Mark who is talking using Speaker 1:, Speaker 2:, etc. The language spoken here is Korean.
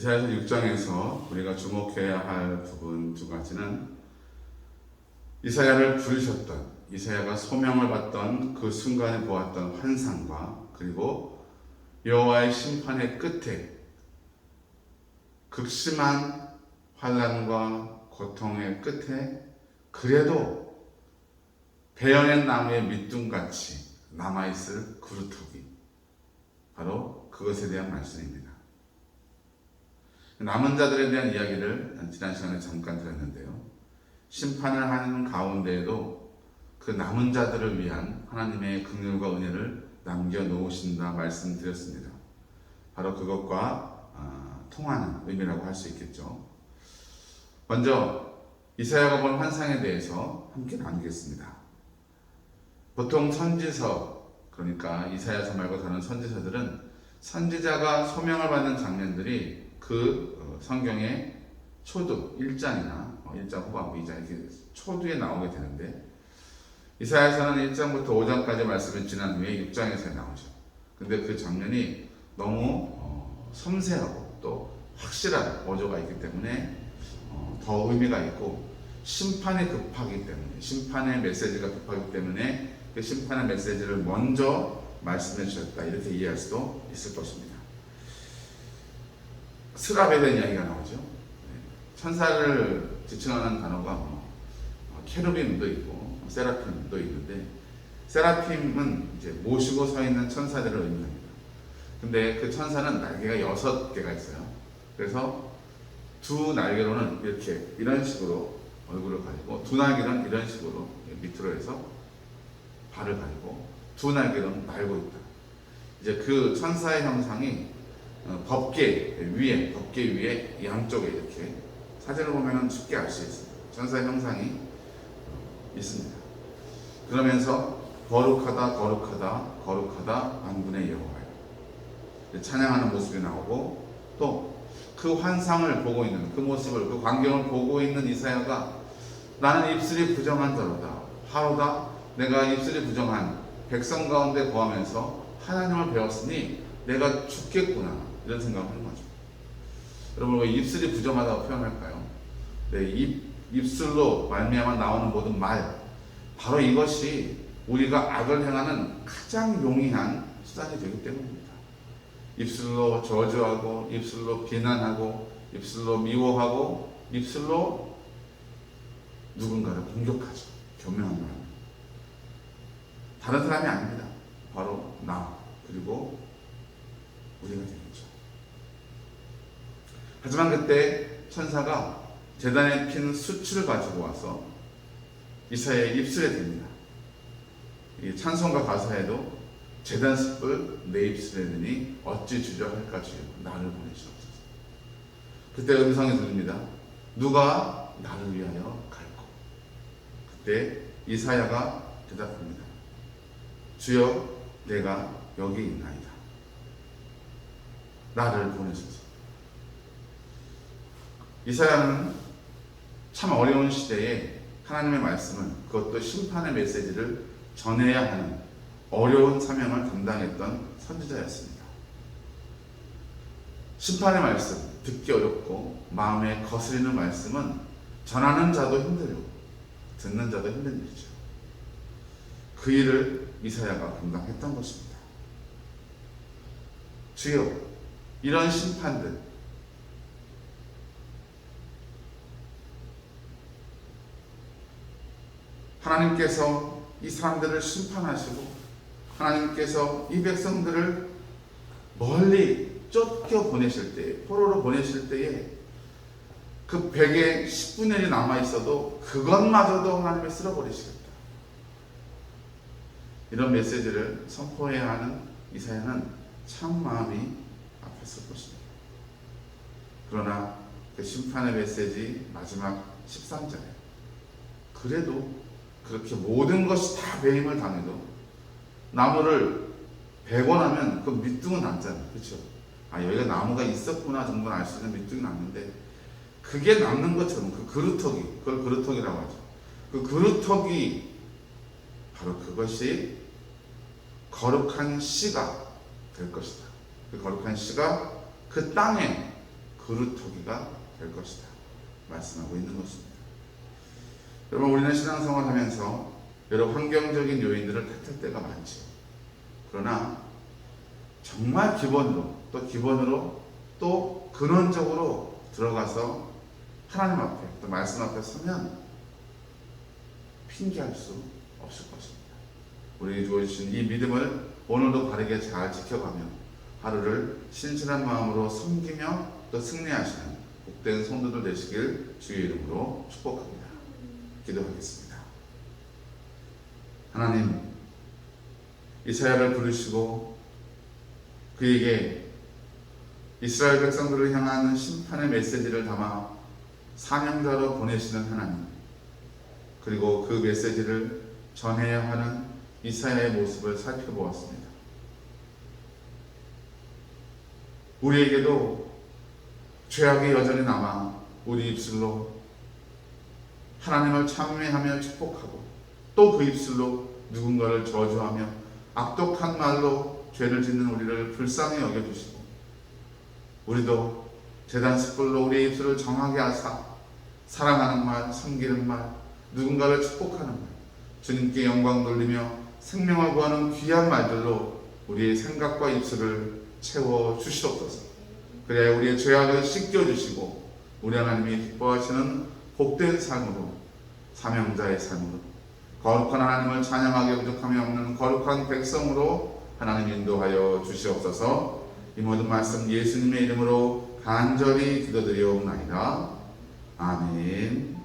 Speaker 1: 이사야서 6장에서 우리가 주목해야 할 부분 두 가지는 이사야를 부르셨던, 이사야가 소명을 받던 그 순간에 보았던 환상과, 그리고 여호와의 심판의 끝에 극심한 환난과 고통의 끝에 그래도 베어낸 나무의 밑둥같이 남아있을 그루터기, 바로 그것에 대한 말씀입니다. 남은 자들에 대한 이야기를 지난 시간에 잠깐 드렸는데요. 심판을 하는 가운데에도 그 남은 자들을 위한 하나님의 긍휼과 은혜를 남겨놓으신다 말씀드렸습니다. 바로 그것과 통하는 의미라고 할 수 있겠죠. 먼저 이사야가 본 환상에 대해서 함께 나누겠습니다. 보통 선지서, 그러니까 이사야서 말고 다른 선지서들은 선지자가 소명을 받는 장면들이 그 성경의 초두 1장이나 1장 후반부 2장 이렇게 초두에 나오게 되는데, 이사야서는 1장부터 5장까지 말씀을 지난 후에 6장에서 나오죠. 근데 그 장면이 너무 섬세하고 또 확실한 어조가 있기 때문에 더 의미가 있고, 심판이 급하기 때문에, 심판의 메시지가 급하기 때문에 그 심판의 메시지를 먼저 말씀해 주셨다, 이렇게 이해할 수도 있을 것입니다. 스랍에 대한 이야기가 나오죠. 천사를 지칭하는 단어가 케루빔도 있고 세라핌도 있는데, 세라핌은 이제 모시고 서 있는 천사들을 의미합니다. 근데 그 천사는 날개가 6개가 있어요. 그래서 두 날개로는 이렇게 이런 식으로 얼굴을 가리고, 두 날개로는 이런 식으로 밑으로 해서 발을 가리고, 두 날개로는 날고 있다. 이제 그 천사의 형상이 법계 위에 양쪽에 이렇게 사진을 보면 쉽게 알 수 있습니다. 천사의 형상이 있습니다. 그러면서 거룩하다 거룩하다 거룩하다 만군의 여호와여, 찬양하는 모습이 나오고, 또 그 환상을 보고 있는 그 모습을, 그 광경을 보고 있는 이사야가 나는 입술이 부정한 자로다, 하로다 내가 입술이 부정한 백성 가운데 거하면서 하나님을 배웠으니 내가 죽겠구나, 이런 생각을 하는 거죠. 여러분, 왜 입술이 부정하다고 표현할까요? 입술로 말미암아 나오는 모든 말, 바로 이것이 우리가 악을 행하는 가장 용이한 수단이 되기 때문입니다. 입술로 저주하고, 입술로 비난하고, 입술로 미워하고, 입술로 누군가를 공격하죠. 교명한 말. 다른 사람이 아닙니다. 바로 나, 그리고 우리가 되겠죠. 하지만 그때 천사가 제단에 핀 수치를 가지고 와서 이사야의 입술에 댑니다. 이 찬송가 가사에도 제단 숯불 내 입술에 드니 어찌 주저할까 주여 나를 보내시옵소서. 그때 음성이 들립니다. 누가 나를 위하여 갈고? 그때 이사야가 대답합니다. 주여 내가 여기 있나이다. 나를 보내소서. 이사야는 참 어려운 시대에 하나님의 말씀을, 그것도 심판의 메시지를 전해야 하는 어려운 사명을 담당했던 선지자였습니다. 심판의 말씀, 듣기 어렵고 마음에 거스리는 말씀은 전하는 자도 힘들고 듣는 자도 힘든 일이죠. 그 일을 이사야가 감당했던 것입니다. 주여, 이런 심판들, 하나님께서 이 사람들을 심판하시고 하나님께서 이 백성들을 멀리 쫓겨 보내실 때에, 포로로 보내실 때에 그 100의 10분의 1이 남아있어도 그것마저도 하나님이 쓸어버리시겠다, 이런 메시지를 선포해야 하는 이사야는 참 마음이 아팠을 것입니다. 그러나 그 심판의 메시지 마지막 13절에 그래도 그렇게 모든 것이 다 배임을 당해도 나무를 베고 나면 그 밑둥은 남잖아요. 그렇죠? 아, 여기가 나무가 있었구나 정도는 알 수 있는 밑둥이 남는데, 그게 남는 것처럼 그 그루터기, 그걸 그루터기라고 하죠. 그 그루터기, 바로 그것이 거룩한 씨가 될 것이다. 그 거룩한 씨가 그 땅에 그루터기가 될 것이다 말씀하고 있는 것입니다. 여러분, 우리는 신앙생활 하면서 여러 환경적인 요인들을 탓할 때가 많죠. 그러나 정말 기본으로 또 근원적으로 들어가서 하나님 앞에 또 말씀 앞에 서면 핑계할 수 없을 것입니다. 우리에게 주어주신 이 믿음을 오늘도 바르게 잘 지켜가며 하루를 신실한 마음으로 섬기며 또 승리하시는 복된 성도들 되시길 주의 이름으로 축복합니다. 기도하겠습니다. 하나님, 이사야를 부르시고 그에게 이스라엘 백성들을 향한 심판의 메시지를 담아 사명자로 보내시는 하나님, 그리고 그 메시지를 전해야 하는 이사야의 모습을 살펴보았습니다. 우리에게도 죄악이 여전히 남아 우리 입술로 하나님을 찬미하며 축복하고 또 그 입술로 누군가를 저주하며 악독한 말로 죄를 짓는 우리를 불쌍히 여겨주시고, 우리도 제단 숯불로 우리의 입술을 정하게 하사 사랑하는 말, 섬기는 말, 누군가를 축복하는 말, 주님께 영광 돌리며 생명을 구하는 귀한 말들로 우리의 생각과 입술을 채워 주시옵소서. 그래야 우리의 죄악을 씻겨주시고 우리 하나님이 기뻐하시는 복된 삶으로, 사명자의 삶으로, 거룩한 하나님을 찬양하게 부족함이 없는 거룩한 백성으로 하나님 인도하여 주시옵소서. 이 모든 말씀 예수님의 이름으로 간절히 기도드리옵나이다. 아멘.